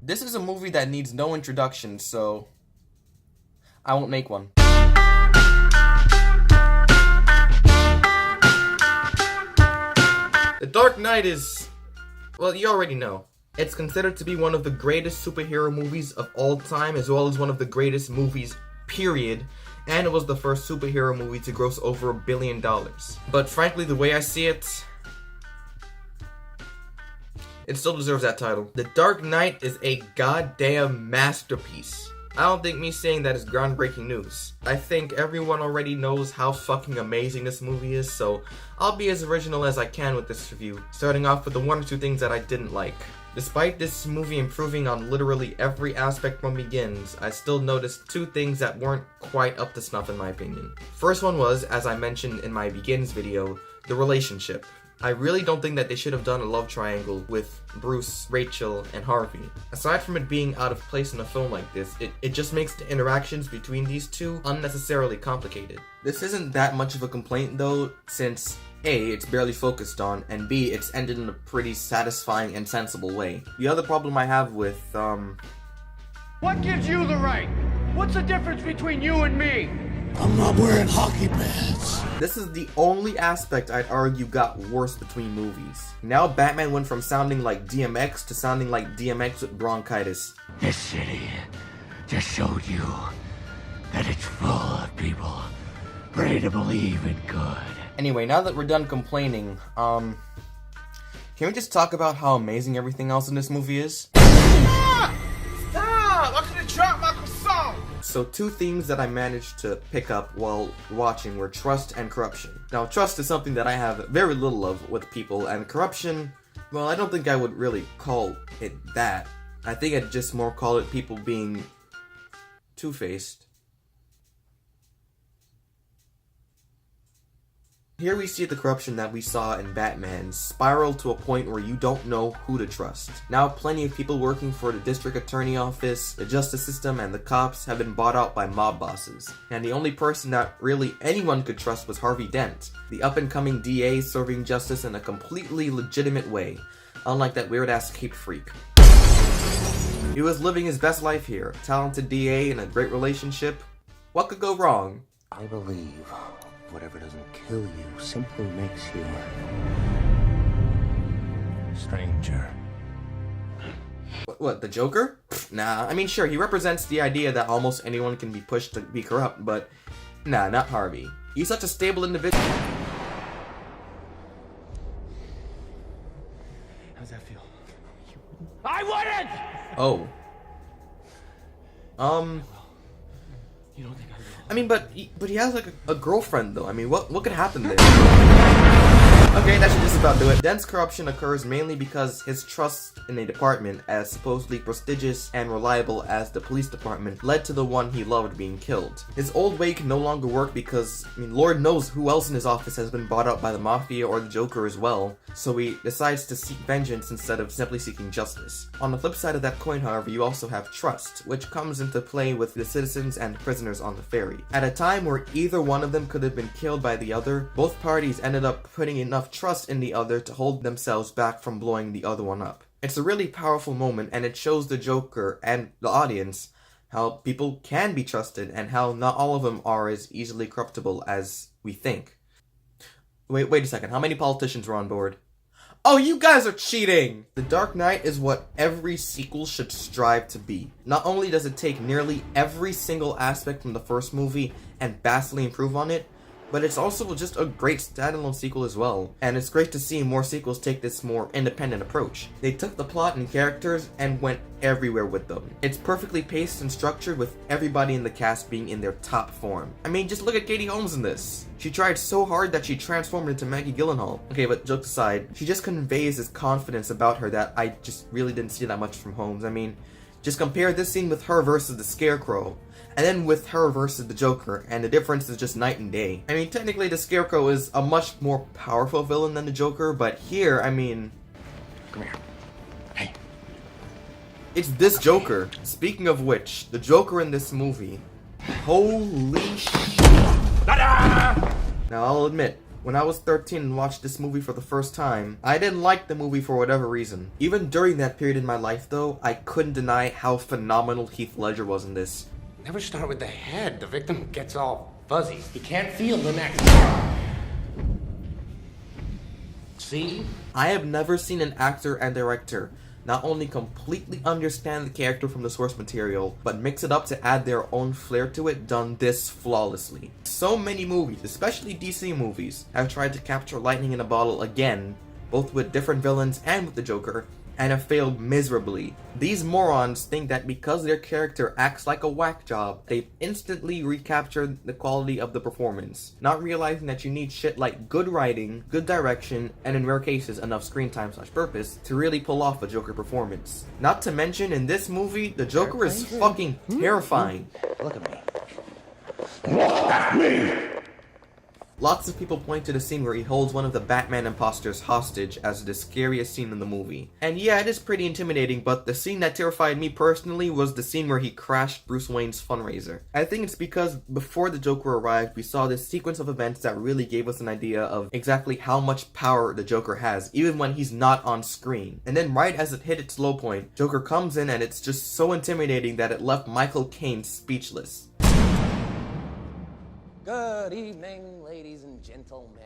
This is a movie that needs no introduction, so I won't make one. The Dark Knight is, well, you already know. It's considered to be one of the greatest superhero movies of all time, as well as one of the greatest movies, period. And it was the first superhero movie to gross over $1 billion. But frankly, the way I see it, it still deserves that title. The Dark Knight is a goddamn masterpiece. I don't think me saying that is groundbreaking news. I think everyone already knows how fucking amazing this movie is, so I'll be as original as I can with this review, starting off with the one or two things that I didn't like. Despite this movie improving on literally every aspect from begins, I still noticed two things that weren't quite up to snuff in my opinion. First one was, as I mentioned in my Begins video, the relationship. I really don't think that they should have done a love triangle with Bruce, Rachel, and Harvey. Aside from it being out of place in a film like this, it just makes the interactions between these two unnecessarily complicated. This isn't that much of a complaint though, since A, it's barely focused on, and B, it's ended in a pretty satisfying and sensible way. The other problem I have with, What gives you the right? What's the difference between you and me? I'm not wearing hockey pads. This is the only aspect I'd argue got worse between movies. Now Batman went from sounding like DMX to sounding like DMX with bronchitis. This city just showed you that it's full of people ready to believe in good. Anyway, now that we're done complaining, can we just talk about how amazing everything else in this movie is? Stop! I could have dropped my croissant! So two themes that I managed to pick up while watching were trust and corruption. Now trust is something that I have very little of with people, and corruption, well, I don't think I would really call it that. I think I'd just more call it people being two-faced. Here we see the corruption that we saw in Batman spiral to a point where you don't know who to trust. Now plenty of people working for the district attorney office, the justice system, and the cops have been bought out by mob bosses. And the only person that really anyone could trust was Harvey Dent, the up-and-coming DA serving justice in a completely legitimate way, unlike that weird-ass cape freak. He was living his best life here, talented DA in a great relationship. What could go wrong? I believe whatever doesn't kill you simply makes you stranger. What, the Joker? Nah, I mean sure, he represents the idea that almost anyone can be pushed to be corrupt, but nah, not Harvey. He's such a stable individual. How's that feel? I wouldn't! Oh. You don't think I will? I mean, but he has like a girlfriend though. I mean, what could happen there? Okay, that should just about do it. Dent's corruption occurs mainly because his trust in a department as supposedly prestigious and reliable as the police department led to the one he loved being killed. His old way can no longer work because, I mean, Lord knows who else in his office has been bought out by the Mafia or the Joker as well, so he decides to seek vengeance instead of simply seeking justice. On the flip side of that coin, however, you also have trust, which comes into play with the citizens and prisoners on the ferry. At a time where either one of them could have been killed by the other, both parties ended up putting enough trust in the other to hold themselves back from blowing the other one up. It's a really powerful moment, and it shows the Joker and the audience how people can be trusted and how not all of them are as easily corruptible as we think. Wait a second, how many politicians were on board? Oh, you guys are cheating! The Dark Knight is what every sequel should strive to be. Not only does it take nearly every single aspect from the first movie and vastly improve on it, but it's also just a great standalone sequel as well. And it's great to see more sequels take this more independent approach. They took the plot and characters and went everywhere with them. It's perfectly paced and structured with everybody in the cast being in their top form. I mean, just look at Katie Holmes in this. She tried so hard that she transformed into Maggie Gyllenhaal. Okay, but jokes aside, she just conveys this confidence about her that I just really didn't see that much from Holmes. I mean, just compare this scene with her versus the Scarecrow, and then with her versus the Joker, and the difference is just night and day. I mean, technically the Scarecrow is a much more powerful villain than the Joker, but here, I mean... Come here. Hey. It's this Joker. Speaking of which, the Joker in this movie, holy shit. Now I'll admit, When I was 13 and watched this movie for the first time, I didn't like the movie for whatever reason. Even during that period in my life though, I couldn't deny how phenomenal Heath Ledger was in this. Never start with the head. The victim gets all fuzzy. He can't feel the neck. See? I have never seen an actor and director not only completely understand the character from the source material, but mix it up to add their own flair to it done this flawlessly. So many movies, especially DC movies, have tried to capture lightning in a bottle again, both with different villains and with the Joker, and have failed miserably. These morons think that because their character acts like a whack job, they've instantly recaptured the quality of the performance, not realizing that you need shit like good writing, good direction, and in rare cases enough screen time / purpose to really pull off a Joker performance. Not to mention, in this movie, the Joker is fucking terrifying. Look at me. Lots of people point to the scene where he holds one of the Batman imposters hostage as the scariest scene in the movie. And yeah, it is pretty intimidating, but the scene that terrified me personally was the scene where he crashed Bruce Wayne's fundraiser. I think it's because before the Joker arrived, we saw this sequence of events that really gave us an idea of exactly how much power the Joker has, even when he's not on screen. And then right as it hit its low point, Joker comes in and it's just so intimidating that it left Michael Caine speechless. Good evening, ladies and gentlemen.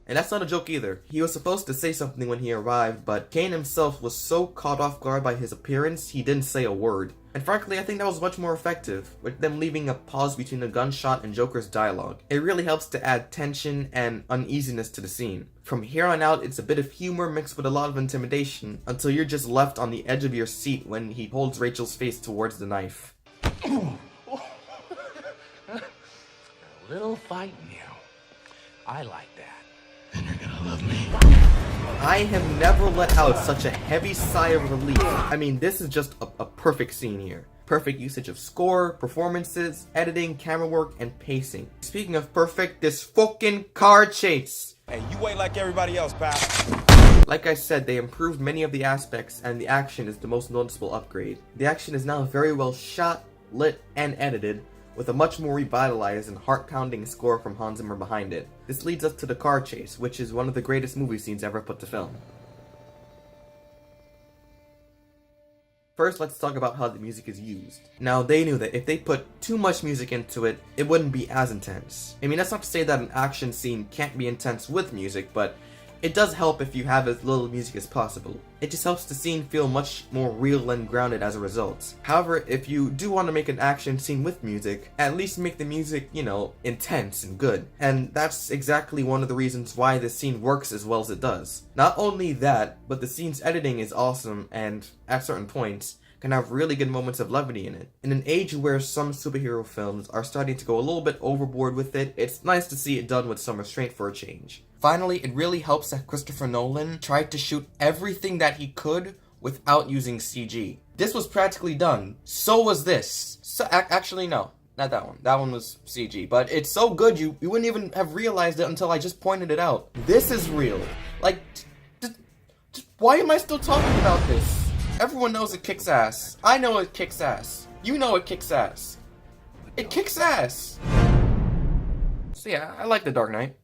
And that's not a joke either. He was supposed to say something when he arrived, but Caine himself was so caught off guard by his appearance, he didn't say a word. And frankly, I think that was much more effective, with them leaving a pause between a gunshot and Joker's dialogue. It really helps to add tension and uneasiness to the scene. From here on out, it's a bit of humor mixed with a lot of intimidation, until you're just left on the edge of your seat when he holds Rachel's face towards the knife. Little fight in you. I like that. And you're gonna love me. I have never let out such a heavy sigh of relief. I mean, this is just a perfect scene here. Perfect usage of score, performances, editing, camera work, and pacing. Speaking of perfect, this fucking car chase. Hey, you ain't like everybody else, pal. Like I said, they improved many of the aspects, and the action is the most noticeable upgrade. The action is now very well shot, lit, and edited, with a much more revitalized and heart-pounding score from Hans Zimmer behind it. This leads us to the car chase, which is one of the greatest movie scenes ever put to film. First, let's talk about how the music is used. Now, they knew that if they put too much music into it, it wouldn't be as intense. I mean, that's not to say that an action scene can't be intense with music, but it does help if you have as little music as possible. It just helps the scene feel much more real and grounded as a result. However, if you do want to make an action scene with music, at least make the music, you know, intense and good. And that's exactly one of the reasons why this scene works as well as it does. Not only that, but the scene's editing is awesome and, at certain points, can have really good moments of levity in it. In an age where some superhero films are starting to go a little bit overboard with it, it's nice to see it done with some restraint for a change. Finally, it really helps that Christopher Nolan tried to shoot everything that he could without using CG. This was practically done. So was this. So, actually, no. Not that one. That one was CG. But it's so good you wouldn't even have realized it until I just pointed it out. This is real. Like, why am I still talking about this? Everyone knows it kicks ass. I know it kicks ass. You know it kicks ass. It kicks ass. So yeah, I like The Dark Knight.